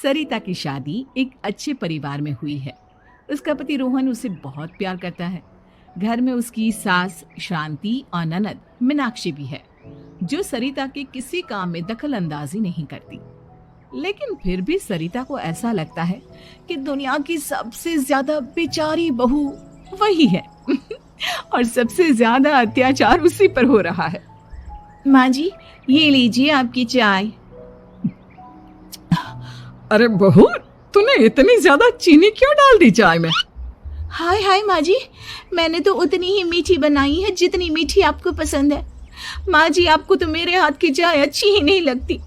सरिता की शादी एक अच्छे परिवार में हुई है। उसका पति रोहन उसे बहुत प्यार करता है। घर में उसकी सास शांति और ननद मीनाक्षी भी है, जो सरिता के किसी काम में दखल अंदाजी नहीं करती। लेकिन फिर भी सरिता को ऐसा लगता है कि दुनिया की सबसे ज्यादा बेचारी बहू वही है और सबसे ज्यादा अत्याचार उसी पर हो रहा है। माँ जी, ये लीजिए आपकी चाय। अरे बहू, तूने इतनी ज्यादा चीनी क्यों डाल दी चाय में? हाय हाय माँ जी, मैंने तो उतनी ही मीठी बनाई है जितनी मीठी आपको पसंद है। माँ जी, आपको तो मेरे हाथ की चाय अच्छी ही नहीं लगती।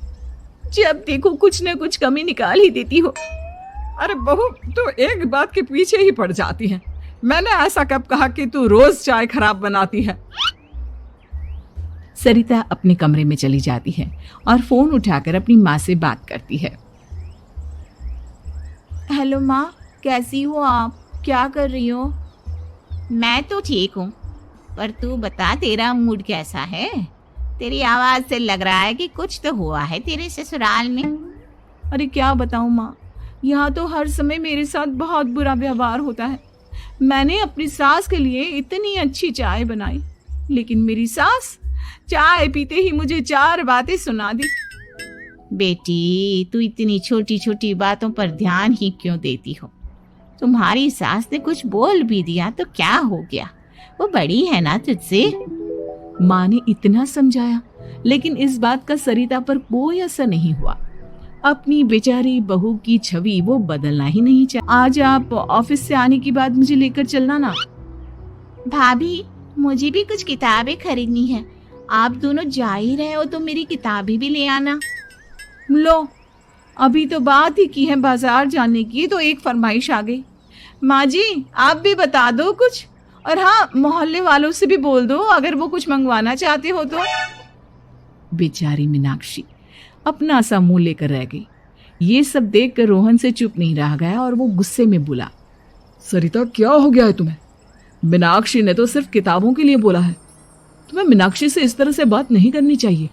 जब देखो कुछ न कुछ कमी निकाल ही देती हो। अरे बहू, तू एक बात के पीछे ही पड़ जाती है। मैंने ऐसा कब कहा कि तू रोज चाय खराब बनाती है? सरिता अपने कमरे में चली जाती है और फोन उठाकर अपनी माँ से बात करती है। हेलो माँ, कैसी हो आप? क्या कर रही हो? मैं तो ठीक हूँ, पर तू बता, तेरा मूड कैसा है? तेरी आवाज से लग रहा है कि कुछ तो हुआ है तेरे ससुराल में। अरे क्या बताऊँ माँ, यहाँ तो हर समय मेरे साथ बहुत बुरा व्यवहार होता है। मैंने अपनी सास के लिए इतनी अच्छी चाय बनाई, लेकिन मेरी सास चाय पीते ही मुझे 4 बातें सुना दी। बेटी, तू इतनी छोटी छोटी बातों पर ध्यान ही क्यों देती हो? तुम्हारी सास ने कुछ बोल भी दिया तो क्या हो गया? वो बड़ी है ना तुझसे। माँ ने इतना समझाया, लेकिन इस बात का सरिता पर कोई असर नहीं हुआ। अपनी बेचारी बहू की छवि वो बदलना ही नहीं चाहती। आज आप ऑफिस से आने के बाद मुझे लेकर चलना ना। भाभी, मुझे भी कुछ किताबें खरीदनी है। आप दोनों जा ही रहे हो तो मेरी किताबें भी ले आना। लो, अभी तो बात ही की है बाजार जाने की, तो एक फरमाइश आ गई। माँ जी, आप भी बता दो कुछ, और हाँ, मोहल्ले वालों से भी बोल दो अगर वो कुछ मंगवाना चाहते हो तो। बेचारी मीनाक्षी अपना सा मुंह लेकर रह गई। ये सब देखकर रोहन से चुप नहीं रह गया और वो गुस्से में बोला, सरिता, क्या हो गया है तुम्हें? मीनाक्षी ने तो सिर्फ किताबों के लिए बोला है। तुम्हें मीनाक्षी से इस तरह से बात नहीं करनी चाहिए।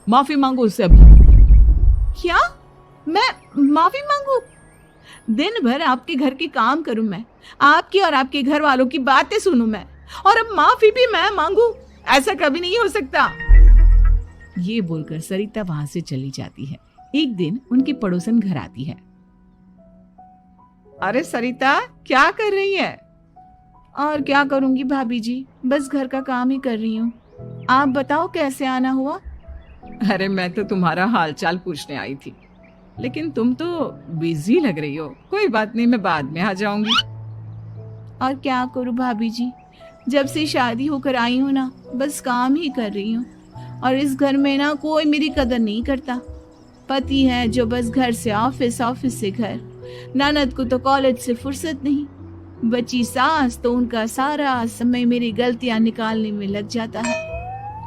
माफी मांगो उससे अभी। क्या? मैं माफी मांगू? दिन भर आपके घर के काम करूं मैं, आपकी और आपके घर वालों की बातें सुनूं मैं, और अब माफी भी मैं मांगू? ऐसा कभी नहीं हो सकता। ये बोलकर सरिता वहां से चली जाती है। एक दिन उनकी पड़ोसन घर आती है। अरे सरिता, क्या कर रही है? और क्या करूंगी भाभी जी, बस घर का काम ही कर रही हूँ। आप बताओ कैसे आना हुआ? अरे मैं तो तुम्हारा हालचाल पूछने आई थी, लेकिन तुम तो बिजी लग रही हो। कोई बात नहीं, मैं बाद में आ जाऊंगी। और क्या करूं भाभी जी, जब से शादी होकर आई हूं ना, बस काम ही कर रही हूँ। और इस घर में ना कोई मेरी कदर नहीं करता। पति है जो बस घर से ऑफिस, ऑफिस से घर। ननद को तो कॉलेज से फुर्सत नहीं। बची सास तो उनका सारा समय मेरी गलतियां निकालने में लग जाता है।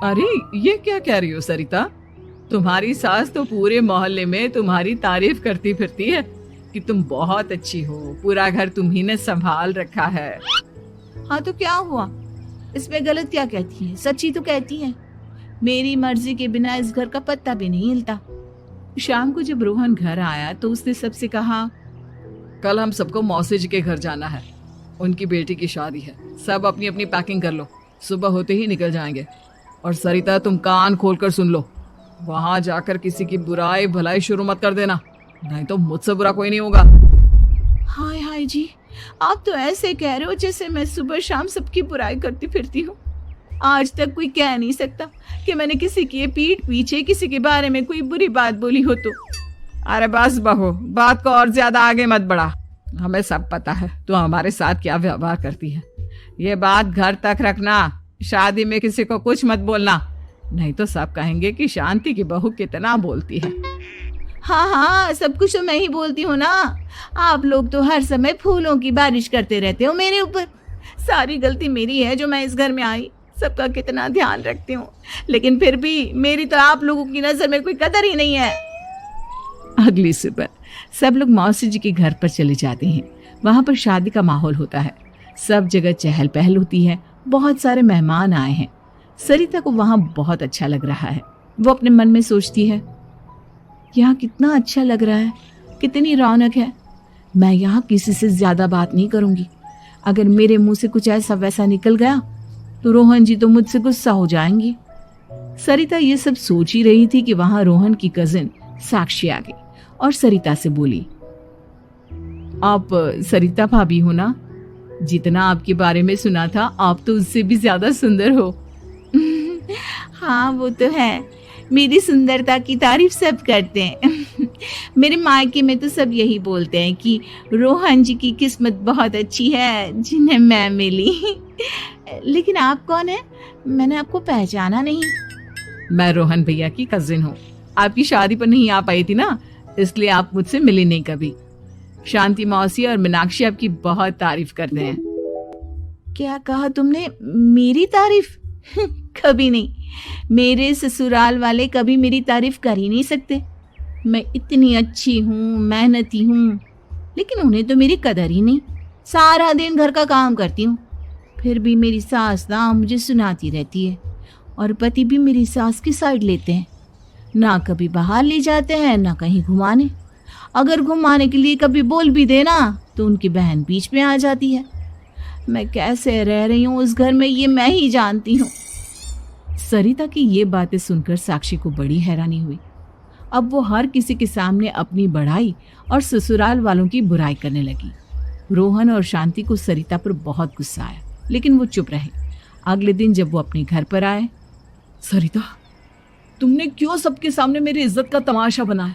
अरे ये क्या कह रही हो सरिता? तुम्हारी सास तो पूरे मोहल्ले में तुम्हारी तारीफ करती फिरती है कि तुम बहुत अच्छी हो, पूरा घर तुम्ही ने संभाल रखा है। हाँ तो क्या हुआ, इसमें गलत क्या कहती है? सच्ची तो कहती है। मेरी मर्जी के बिना इस घर का पत्ता भी नहीं हिलता। शाम को जब रोहन घर आया तो उसने सबसे कहा, कल हम सबको मौसी जी के घर जाना है। उनकी बेटी की शादी है। सब अपनी अपनी पैकिंग कर लो, सुबह होते ही निकल जाएंगे। और सरिता, तुम कान खोलकर सुन लो, वहां जाकर किसी की बुराई भलाई शुरू मत कर देना, नहीं तो मुझसे बुरा कोई नहीं होगा। हाय हाय जी, आप तो ऐसे कह रहे हो जैसे मैं सुबह शाम सबकी बुराई करती फिरती हूँ। आज तक कोई कह नहीं सकता कि मैंने किसी की पीठ पीछे किसी के बारे में कोई बुरी बात बोली हो तो। अरे बस बहू, बात को और ज्यादा आगे मत बढ़ा। हमें सब पता है तू हमारे साथ क्या व्यवहार करती है। ये बात घर तक रखना, शादी में किसी को कुछ मत बोलना, नहीं तो सब कहेंगे कि शांति की बहू कितना बोलती है। हाँ हाँ, सब कुछ तो मैं ही बोलती हूँ ना। आप लोग तो हर समय फूलों की बारिश करते रहते हो मेरे ऊपर। सारी गलती मेरी है जो मैं इस घर में आई। सबका कितना ध्यान रखती हूँ, लेकिन फिर भी मेरी तो आप लोगों की नजर में कोई कदर ही नहीं है। अगली सुबह सब लोग मौसी जी के घर पर चले जाते हैं। वहां पर शादी का माहौल होता है। सब जगह चहल पहल होती है। बहुत सारे मेहमान आए हैं। सरिता को वहां बहुत अच्छा लग रहा है। वो अपने मन में सोचती है, यहाँ कितना अच्छा लग रहा है। कितनी रौनक है। मैं यहाँ किसी से ज्यादा बात नहीं करूंगी। अगर मेरे मुंह से कुछ ऐसा वैसा निकल गया तो रोहन जी तो मुझसे गुस्सा हो जाएंगी। सरिता ये सब सोच ही रही थी कि वहां रोहन की कजिन साक्षी आ गई और सरिता से बोली, आप सरिता भाभी हो ना? जितना आपके बारे में सुना था आप तो उससे भी ज्यादा सुंदर हो। हाँ वो तो है, मेरी सुंदरता की तारीफ सब करते हैं। मेरे मायके में तो सब यही बोलते हैं कि रोहन जी की किस्मत बहुत अच्छी है जिन्हें मैं मिली। लेकिन आप कौन है? मैंने आपको पहचाना नहीं। मैं रोहन भैया की कजिन हूँ। आपकी शादी पर नहीं आ पाई थी ना, इसलिए आप मुझसे मिली नहीं कभी। शांति मौसी और मीनाक्षी आपकी बहुत तारीफ करते हैं। क्या कहा तुमने? मेरी तारीफ? कभी नहीं। मेरे ससुराल वाले कभी मेरी तारीफ कर ही नहीं सकते। मैं इतनी अच्छी हूँ, मेहनती हूँ, लेकिन उन्हें तो मेरी कदर ही नहीं। सारा दिन घर का काम करती हूँ, फिर भी मेरी सास ना मुझे सुनाती रहती है और पति भी मेरी सास की साइड लेते हैं। ना कभी बाहर ले जाते हैं ना कहीं घुमाने। अगर घुमाने के लिए कभी बोल भी देना तो उनकी बहन बीच में आ जाती है। मैं कैसे रह रही हूँ उस घर में ये मैं ही जानती हूँ। सरिता की ये बातें सुनकर साक्षी को बड़ी हैरानी हुई। अब वो हर किसी के सामने अपनी बढ़ाई और ससुराल वालों की बुराई करने लगी। रोहन और शांति को सरिता पर बहुत गुस्सा आया, लेकिन वो चुप रहे। अगले दिन जब वो अपने घर पर आए, सरिता, तुमने क्यों सबके सामने मेरी इज्जत का तमाशा बनाया?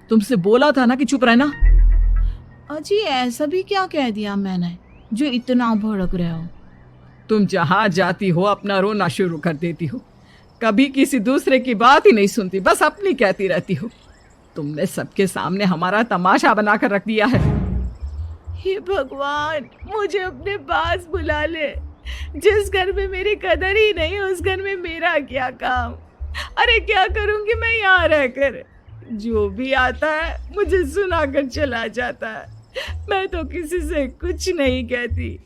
तुमसे बोला था ना कि चुप रहना। अजी ऐसा भी क्या कह दिया मैंने जो इतना भड़क रहे हो? तुम जहां जाती हो अपना रोना शुरू कर देती हो, कभी किसी दूसरे की बात ही नहीं सुनती, बस अपनी कहती रहती हो। तुमने सबके सामने हमारा तमाशा बनाकर रख दिया है। हे भगवान, मुझे अपने पास बुला ले। जिस घर में मेरी कदर ही नहीं उस घर में मेरा क्या काम? अरे क्या करूंगी मैं यहाँ रहकर? जो भी आता है मुझे सुनाकर चला जाता है। मैं तो किसी से कुछ नहीं कहती।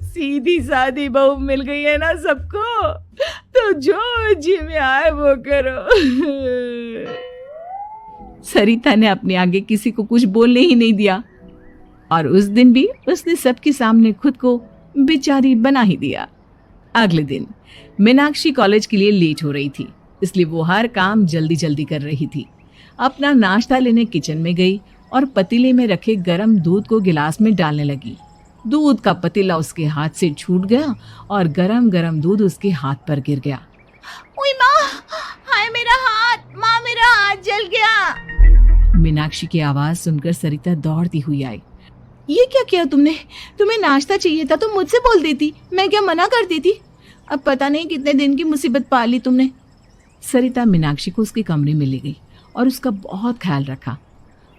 सीधी सादी बहू मिल गई है ना सबको, तो जो जी में आए वो करो। सरिता ने अपने आगे किसी को कुछ बोलने ही नहीं दिया और उस दिन भी उसने सबके सामने खुद को बेचारी बना ही दिया। अगले दिन मीनाक्षी कॉलेज के लिए लेट हो रही थी, इसलिए वो हर काम जल्दी जल्दी कर रही थी। अपना नाश्ता लेने किचन में गई और पतीले में रखे गरम दूध को गिलास में डालने लगी। दूध का पतीला उसके हाथ से छूट गया और गरम गरम दूध उसके हाथ पर गिर गया। ओए माँ, हाय मेरा हाथ, माँ मेरा हाथ जल गया। मीनाक्षी की आवाज सुनकर सरिता दौड़ती हुई आई। ये क्या किया तुमने? तुम्हें नाश्ता चाहिए था तो मुझसे बोल देती, मैं क्या मना कर देती? अब पता नहीं कितने दिन की मुसीबत पाली तुमने। सरिता मीनाक्षी को उसके कमरे में ले गई और उसका बहुत ख्याल रखा।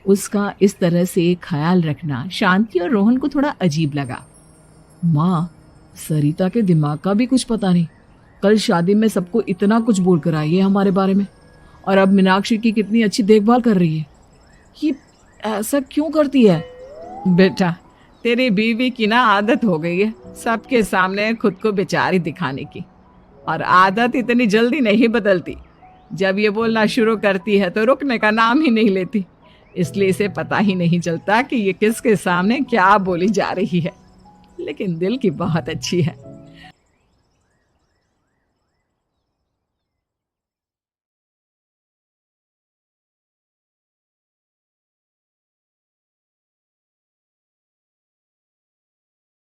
उसका इस तरह से ख्याल रखना शांति और रोहन को थोड़ा अजीब लगा। माँ, सरिता के दिमाग का भी कुछ पता नहीं। कल शादी में सबको इतना कुछ बोल कर आई है हमारे बारे में, और अब मीनाक्षी की कितनी अच्छी देखभाल कर रही है। ये ऐसा क्यों करती है? बेटा, तेरी बीवी की ना आदत हो गई है सबके सामने खुद को बेचारी दिखाने की, और आदत इतनी जल्दी नहीं बदलती। जब ये बोलना शुरू करती है तो रुकने का नाम ही नहीं लेती, इसलिए इसे पता ही नहीं चलता कि ये किसके सामने क्या बोली जा रही है। लेकिन दिल की बहुत अच्छी है।